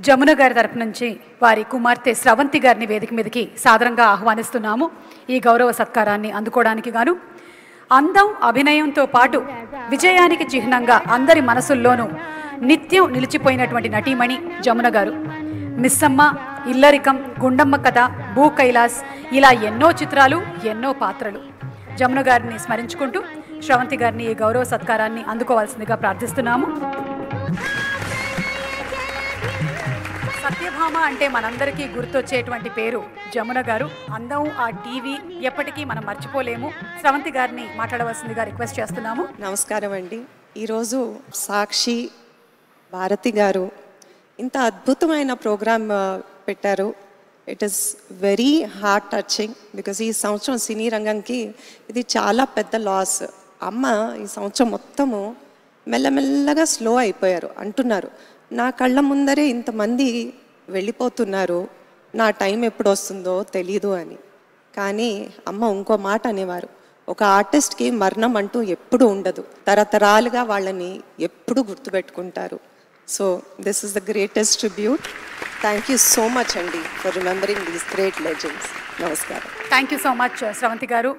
జమున గారి తరపు నుంచి వారి కుమార్తె స్రవంతి గారిని వేదిక మీదకి సాదరంగా ఆహ్వానిస్తున్నాము. ఈ గౌరవ సత్కారాన్ని అందుకోవడానికి గాను అందం అభినయంతో పాటు విజయానికి చిహ్నంగా అందరి మనసుల్లోనూ నిత్యం నిలిచిపోయినటువంటి నటీమణి జమున గారు. మిస్సమ్మ, ఇల్లరికం, గుండమ్మ కథ, భూ కైలాస్ ఇలా ఎన్నో చిత్రాలు, ఎన్నో పాత్రలు. జమున గారిని స్మరించుకుంటూ స్రవంతి గారిని ఈ గౌరవ సత్కారాన్ని అందుకోవాల్సిందిగా ప్రార్థిస్తున్నాము. సత్యభామ అంటే మనందరికీ గుర్తొచ్చేటువంటి పేరు జమున గారు. అందం, ఆ టీవీ ఎప్పటికీ మనం మర్చిపోలేము. స్రవంతి గారిని మాట్లాడవలసిందిగా రిక్వెస్ట్ చేస్తున్నాము. నమస్కారం అండి. ఈరోజు సాక్షి భారతి గారు ఇంత అద్భుతమైన ప్రోగ్రామ్ పెట్టారు. It is very heart touching because ఈ సంవత్సరం సినీ రంగంకి ఇది చాలా పెద్ద లాస్. అమ్మ ఈ సంవత్సరం మొత్తము మెల్లమెల్లగా స్లో అయిపోయారు అంటున్నారు. నా కళ్ళ ముందరే ఇంతమంది వెళ్ళిపోతున్నారు, నా టైం ఎప్పుడు వస్తుందో తెలీదు అని. కానీ అమ్మ ఇంకో మాట అనేవారు, ఒక ఆర్టిస్ట్కి మరణం అంటూ ఎప్పుడు ఉండదు, తరతరాలుగా వాళ్ళని ఎప్పుడు గుర్తుపెట్టుకుంటారు. So this is the greatest tribute. Thank you so much అండి for remembering these great legends. నమస్కారం. Thank you so much Sravanthi గారు.